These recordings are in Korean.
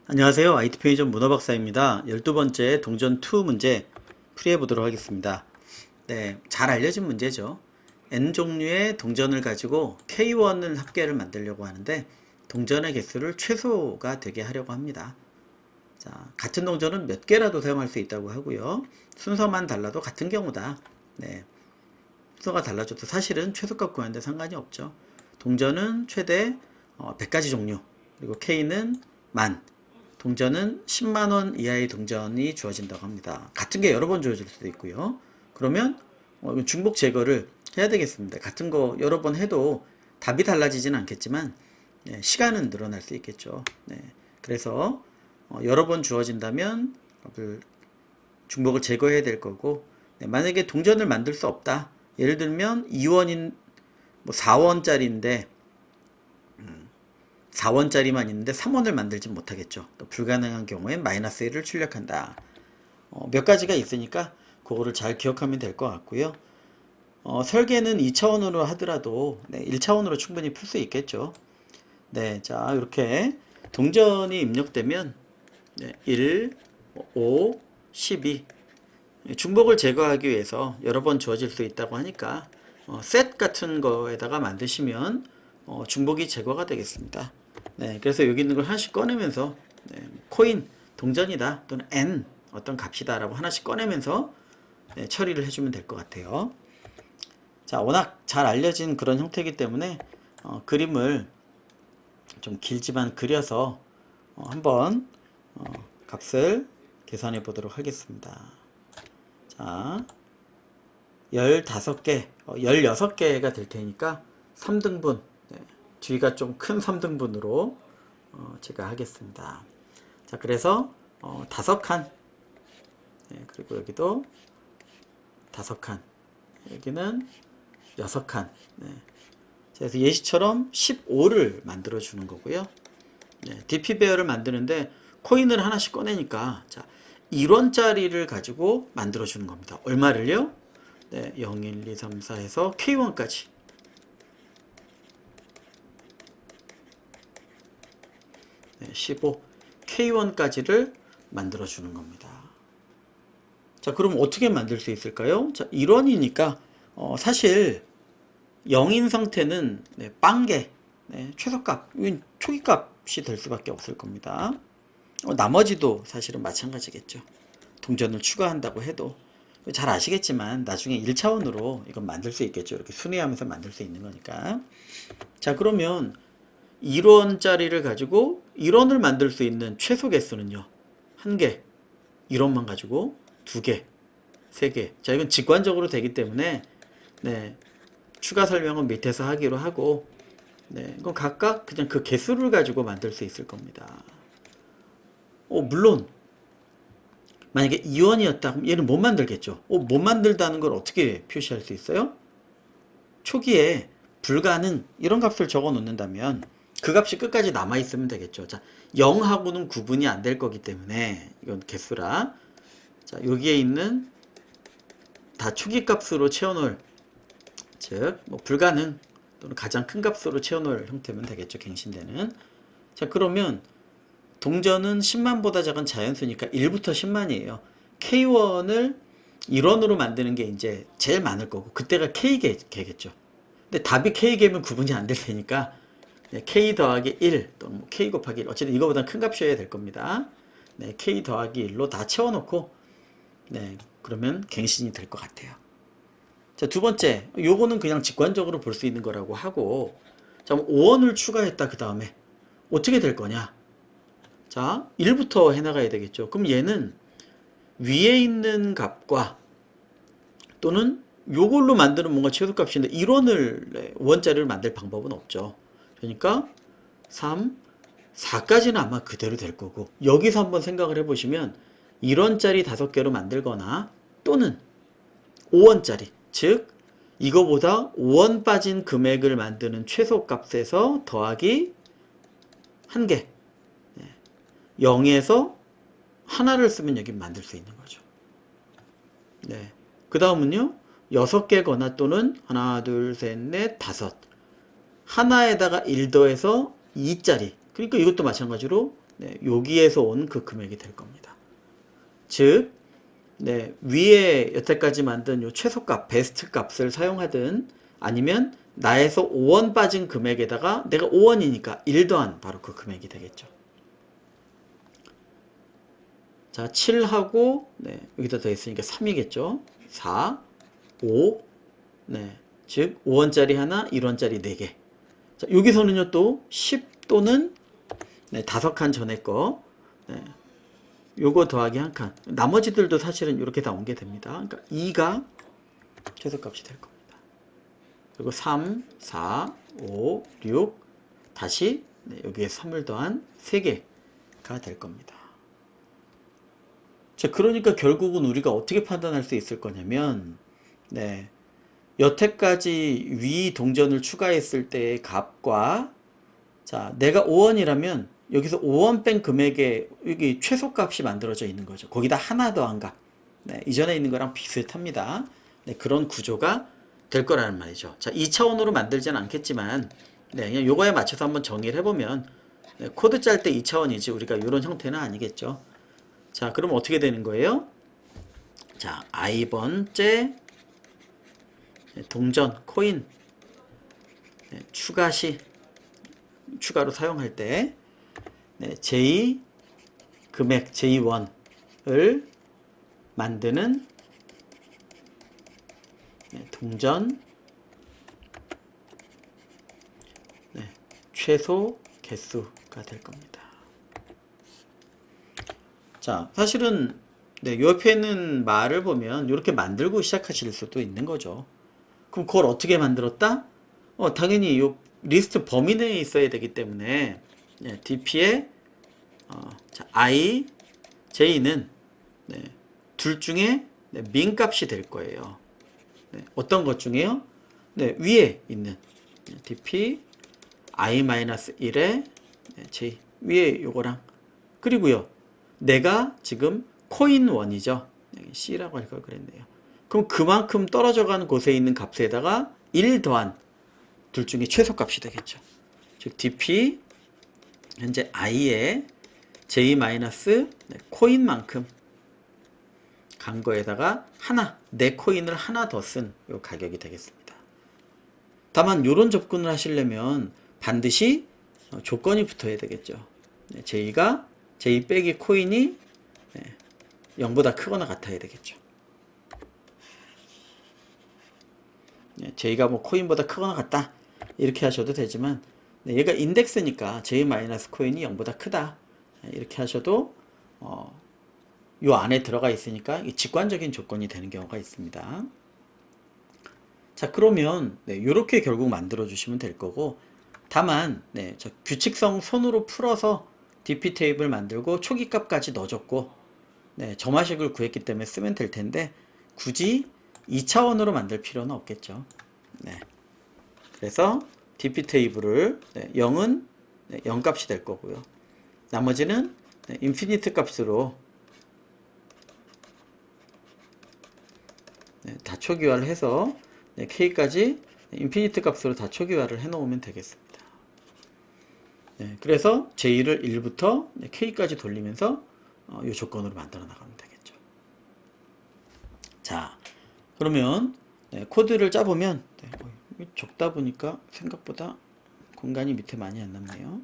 안녕하세요. IT 편의점 문어박사입니다. 12번째 동전 2 문제 풀이해 보도록 하겠습니다. 네, 잘 알려진 문제죠. N종류의 동전을 가지고 K1을 합계를 만들려고 하는데 동전의 개수를 최소가 되게 하려고 합니다. 자, 같은 동전은 몇 개라도 사용할 수 있다고 하고요. 순서만 달라도 같은 경우다. 네, 순서가 달라져도 사실은 최소값 구하는데 상관이 없죠. 동전은 최대 100가지 종류, 그리고 K는 만, 동전은 10만원 이하의 동전이 주어진다고 합니다. 같은 게 여러 번 주어질 수도 있고요. 그러면 중복 제거를 해야 되겠습니다. 같은 거 여러 번 해도 답이 달라지진 않겠지만 시간은 늘어날 수 있겠죠. 그래서 여러 번 주어진다면 중복을 제거해야 될 거고, 만약에 동전을 만들 수 없다. 예를 들면 2원인 4원짜리인데 4원짜리만 있는데 3원을 만들지 못하겠죠. 그러니까 불가능한 경우엔 마이너스 1을 출력한다. 몇 가지가 있으니까 그거를 잘 기억하면 될 것 같고요. 설계는 2차원으로 하더라도 1차원으로 충분히 풀 수 있겠죠. 네, 자 이렇게 동전이 입력되면 1, 5, 12 중복을 제거하기 위해서 여러 번 주어질 수 있다고 하니까 셋 같은 거에다가 만드시면 중복이 제거가 되겠습니다. 네, 그래서 여기 있는 걸 하나씩 꺼내면서 코인, 동전이다 또는 N 어떤 값이다 라고 하나씩 꺼내면서 처리를 해주면 될 것 같아요. 자, 워낙 잘 알려진 그런 형태이기 때문에 그림을 좀 길지만 그려서 한번 값을 계산해 보도록 하겠습니다. 자, 15개, 16개가 될 테니까 3등분, 뒤가 좀 큰 3등분으로 제가 하겠습니다. 자, 그래서 5칸, 그리고 여기도 5칸, 여기는 6칸. 그래서 예시처럼 15를 만들어 주는 거고요. DP 배열을 만드는데 코인을 하나씩 꺼내니까, 자, 1원짜리를 가지고 만들어 주는 겁니다. 얼마를요? 0, 1, 2, 3, 4 해서 K1까지. 15, K1까지를 만들어 주는 겁니다. 자, 그럼 어떻게 만들 수 있을까요? 자, 1원이니까 사실 0인 상태는 빵개, 최소값, 이건 초기값이 될 수밖에 없을 겁니다. 나머지도 사실은 마찬가지겠죠. 동전을 추가한다고 해도 잘 아시겠지만 나중에 1차원으로 이건 만들 수 있겠죠. 이렇게 순회하면서 만들 수 있는 거니까. 자, 그러면 1원짜리를 가지고 1원을 만들 수 있는 최소 개수는요. 1개, 1원만 가지고 2개, 3개. 자, 이건 직관적으로 되기 때문에 추가 설명은 밑에서 하기로 하고, 이건 각각 그냥 그 개수를 가지고 만들 수 있을 겁니다. 물론 만약에 2원이었다 그럼 얘는 못 만들겠죠. 못 만들다는 걸 어떻게 표시할 수 있어요? 초기에 불가능 이런 값을 적어 놓는다면 그 값이 끝까지 남아 있으면 되겠죠. 자, 0하고는 구분이 안 될 거기 때문에 이건 개수라. 자, 여기에 있는 다 초기 값으로 채워놓을, 즉 불가능 또는 가장 큰 값으로 채워놓을 형태면 되겠죠. 갱신되는. 자, 그러면 동전은 10만보다 작은 자연수니까 1부터 10만이에요. K1을 1원으로 만드는 게 이제 제일 많을 거고, 그때가 K개겠죠. 근데 답이 K개면 구분이 안 될 테니까 K 더하기 1 또는 K 곱하기 1, 어쨌든 이거보다 큰 값이어야 될 겁니다. K 더하기 1로 다 채워놓고 그러면 갱신이 될 것 같아요. 자, 두 번째, 요거는 그냥 직관적으로 볼 수 있는 거라고 하고, 자, 5원을 추가했다. 그 다음에 어떻게 될 거냐? 자, 1부터 해나가야 되겠죠. 그럼 얘는 위에 있는 값과 또는 요걸로 만드는 뭔가 최소값인데 1원을 5원짜리를 만들 방법은 없죠. 그러니까 3, 4까지는 아마 그대로 될 거고, 여기서 한번 생각을 해보시면 1원짜리 5개로 만들거나 또는 5원짜리, 즉 이거보다 5원 빠진 금액을 만드는 최소값에서 더하기 1개, 0에서 하나를 쓰면 여기 만들 수 있는 거죠. 그 다음은요, 6개거나 또는 하나, 둘, 셋, 넷, 5. 하나에다가 1 더해서 2짜리. 그러니까 이것도 마찬가지로 네, 여기에서 온 그 금액이 될 겁니다. 즉, 네, 위에 여태까지 만든 요 최소값, 베스트 값을 사용하든 아니면 나에서 5원 빠진 금액에다가 내가 5원이니까 1 더한 바로 그 금액이 되겠죠. 자, 7하고 네, 여기다 더했으니까 3이겠죠. 4, 5, 네, 즉 5원짜리 하나, 1원짜리 4개. 자, 여기서는요 또 10 또는 네, 5칸 전에 거 네, 요거 더하기 1칸. 나머지들도 사실은 이렇게 다 옮게 됩니다. 그러니까 2가 최소값이 될 겁니다. 그리고 3, 4, 5, 6 다시 네, 여기에 3을 더한 3개가 될 겁니다. 자, 그러니까 결국은 우리가 어떻게 판단할 수 있을 거냐면 네, 여태까지 위 동전을 추가했을 때의 값과 자, 내가 5원이라면 여기서 5원 뺀 금액에 여기 최소값이 만들어져 있는 거죠. 거기다 하나 더한 값. 네, 이전에 있는 거랑 비슷합니다. 네, 그런 구조가 될 거라는 말이죠. 자, 2차원으로 만들지는 않겠지만 네, 그냥 요거에 맞춰서 한번 정의를 해보면 네, 코드 짤 때 2차원이지 우리가 이런 형태는 아니겠죠. 자, 그럼 어떻게 되는 거예요? 자, i번째 동전, 코인 네, 추가 시 추가로 사용할 때 네, j 금액 j1을 만드는 네, 동전 네, 최소 개수가 될 겁니다. 자, 사실은 네, 옆에 있는 말을 보면 이렇게 만들고 시작하실 수도 있는 거죠. 그럼 그걸 어떻게 만들었다? 당연히 이 리스트 범위 내에 있어야 되기 때문에 네, dp의 자, i, j는 네, 둘 중에 네, 민 값이 될 거예요. 네, 어떤 것 중에요? 네, 위에 있는 네, dp i-1의 네, j 위에 요거랑 그리고요 내가 지금 코인 1이죠. C라고 할 걸 그랬네요. 그럼 그만큼 떨어져 가는 곳에 있는 값에다가 1 더한 둘 중에 최소값이 되겠죠. 즉 dp 현재 i의 j 마이너스 코인만큼 간 거에다가 하나, 내 코인을 하나 더 쓴 요 가격이 되겠습니다. 다만 이런 접근을 하시려면 반드시 조건이 붙어야 되겠죠. j가 j 빼기 코인이 0보다 크거나 같아야 되겠죠. j가 뭐 코인보다 크거나 같다 이렇게 하셔도 되지만 얘가 인덱스니까 j 마이너스 코인이 0보다 크다 이렇게 하셔도 요 안에 들어가 있으니까 직관적인 조건이 되는 경우가 있습니다. 자, 그러면 이렇게 결국 만들어 주시면 될 거고 다만 저 규칙성 손으로 풀어서 dp 테이블 만들고 초기값까지 넣어줬고 점화식을 구했기 때문에 쓰면 될 텐데 굳이 2차원으로 만들 필요는 없겠죠. 그래서 dp 테이블을 0은 0 값이 될 거고요. 나머지는 인피니트 값으로 다 초기화를 해서 k까지 인피니트 값으로 다 초기화를 해 놓으면 되겠습니다. 그래서 j를 1부터 k까지 돌리면서 이 조건으로 만들어 나가면 되겠죠. 자, 그러면 코드를 짜보면 적다 보니까 생각보다 공간이 밑에 많이 안 남네요.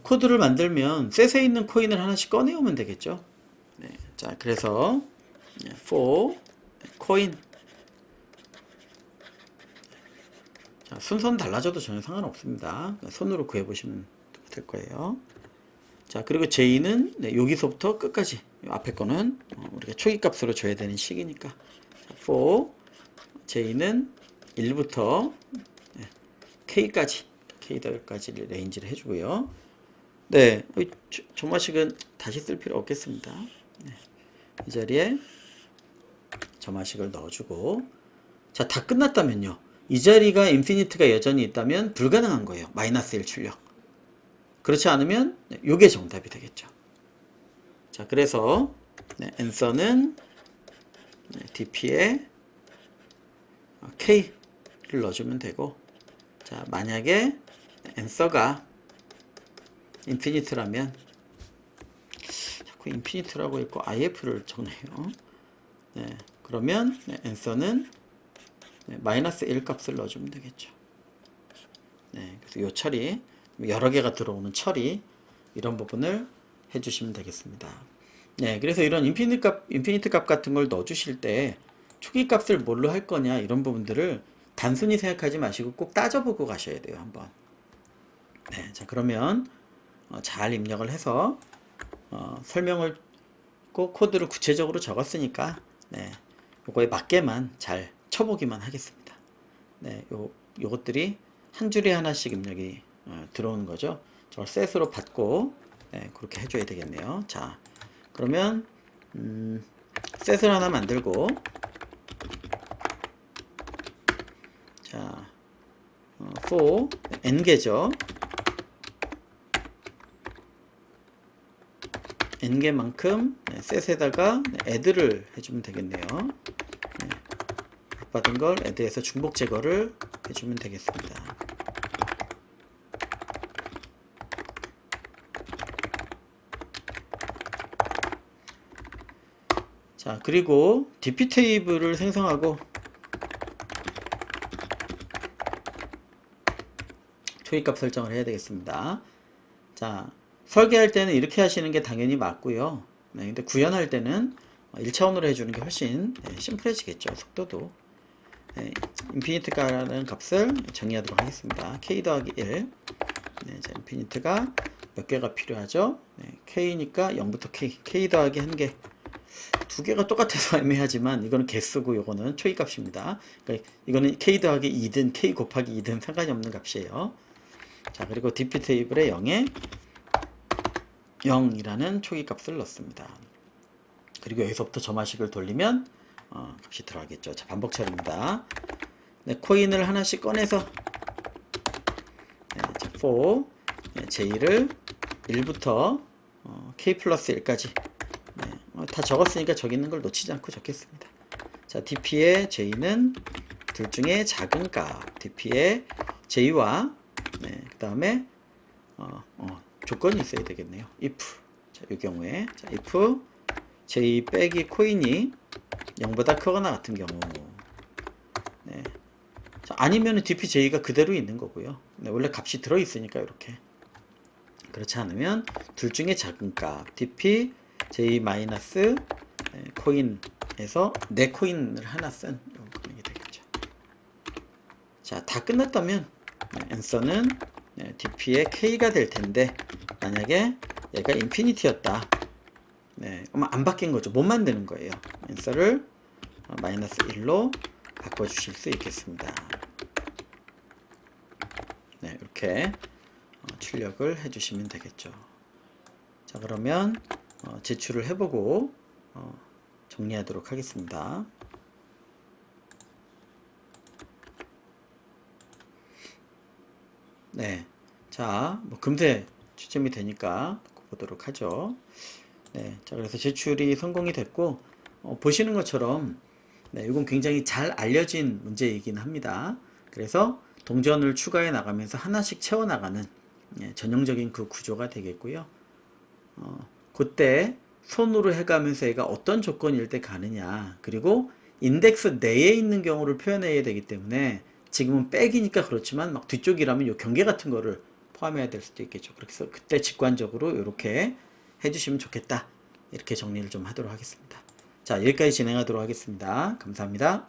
코드를 만들면 셋에 있는 코인을 하나씩 꺼내오면 되겠죠. 자, 그래서 for 코인 자, 순서는 달라져도 전혀 상관없습니다. 손으로 구해보시면 될 거예요. 자, 그리고 j는 여기서부터 끝까지 앞에 거는 우리가 초기값으로 줘야 되는 식이니까 for j는 1부터 k까지 k까지 레인지를 해주고요. 네, 점화식은 다시 쓸 필요 없겠습니다. 이 자리에 점화식을 넣어주고 자, 다 끝났다면요. 이 자리가 인피니트가 여전히 있다면 불가능한 거예요. 마이너스 1 출력. 그렇지 않으면 요게 정답이 되겠죠. 자, 그래서 answer는 dp에 k를 넣어주면 되고 자, 만약에 answer가 인피니트라면 자꾸 인피니트라고 있고 if를 적네요. 네, 그러면 answer는 마이너스 1 값을 넣어주면 되겠죠. 네, 그래서 요 처리, 여러 개가 들어오는 처리, 이런 부분을 해주시면 되겠습니다. 네, 그래서 이런 인피니트 값 같은 걸 넣어주실 때 초기 값을 뭘로 할 거냐, 이런 부분들을 단순히 생각하지 마시고 꼭 따져보고 가셔야 돼요, 한번. 네, 자, 그러면 잘 입력을 해서 설명을 꼭 코드를 구체적으로 적었으니까 네, 요거에 맞게만 잘 쳐보기만 하겠습니다. 네, 요것들이 한 줄에 하나씩 입력이 들어오는 거죠. 저걸 셋으로 받고 네, 그렇게 해줘야 되겠네요. 자, 그러면 셋을 하나 만들고, 자, for n개죠. n개만큼 셋에다가 add를 해주면 되겠네요. 네, 받은 걸 add해서 중복 제거를 해주면 되겠습니다. 자, 그리고 dp 테이블을 생성하고 초기값 설정을 해야 되겠습니다. 자, 설계할 때는 이렇게 하시는 게 당연히 맞고요. 네, 근데 구현할 때는 1차원으로 해주는 게 훨씬 심플해지겠죠. 속도도. 네, 인피니트가라는 값을 정의하도록 하겠습니다. k 더하기 1. 네, 자, 인피니트가 몇 개가 필요하죠? 네, k니까 0부터 k 더하기 1개. 두 개가 똑같아서 애매하지만 이거는 개수고 이거는 초기값입니다. 그러니까 이거는 k 더하기 2든 k 곱하기 2든 상관이 없는 값이에요. 자, 그리고 dp 테이블에 0에 0이라는 초기값을 넣습니다. 그리고 여기서부터 점화식을 돌리면 값이 들어가겠죠. 자, 반복 처리입니다. 네, 코인을 하나씩 꺼내서 자, for j를 1부터 k 플러스 1까지 다 적었으니까 저기 있는 걸 놓치지 않고 적겠습니다. 자, dp의 j는 둘 중에 작은 값, dp의 j와 그 다음에 조건이 있어야 되겠네요. if. 자, 이 경우에 자, if j 빼기 코인이 0보다 크거나 같은 경우. 네. 자, 아니면 dpj가 그대로 있는 거고요. 네, 원래 값이 들어 있으니까 이렇게. 그렇지 않으면 둘 중에 작은 값 dp j 마이너스 코인에서 내 코인을 하나 쓴 이런 금액이 되겠죠. 자, 다 끝났다면 answer는 dp의 k가 될 텐데, 만약에 얘가 인피니티였다. 네, 그러면 안 바뀐 거죠. 못 만드는 거예요. answer를 마이너스 1로 바꿔주실 수 있겠습니다. 네, 이렇게 출력을 해주시면 되겠죠. 자, 그러면 제출을 해보고 정리하도록 하겠습니다. 네, 자, 뭐 금세 채점이 되니까 보도록 하죠. 네, 자, 그래서 제출이 성공이 됐고 보시는 것처럼 네, 이건 굉장히 잘 알려진 문제이긴 합니다. 그래서 동전을 추가해 나가면서 하나씩 채워 나가는 전형적인 그 구조가 되겠고요. 그때 손으로 해가면서 얘가 어떤 조건일 때 가느냐, 그리고 인덱스 내에 있는 경우를 표현해야 되기 때문에 지금은 백이니까 그렇지만 막 뒤쪽이라면 요 경계 같은 거를 포함해야 될 수도 있겠죠. 그래서 그때 직관적으로 이렇게 해주시면 좋겠다, 이렇게 정리를 좀 하도록 하겠습니다. 자, 여기까지 진행하도록 하겠습니다. 감사합니다.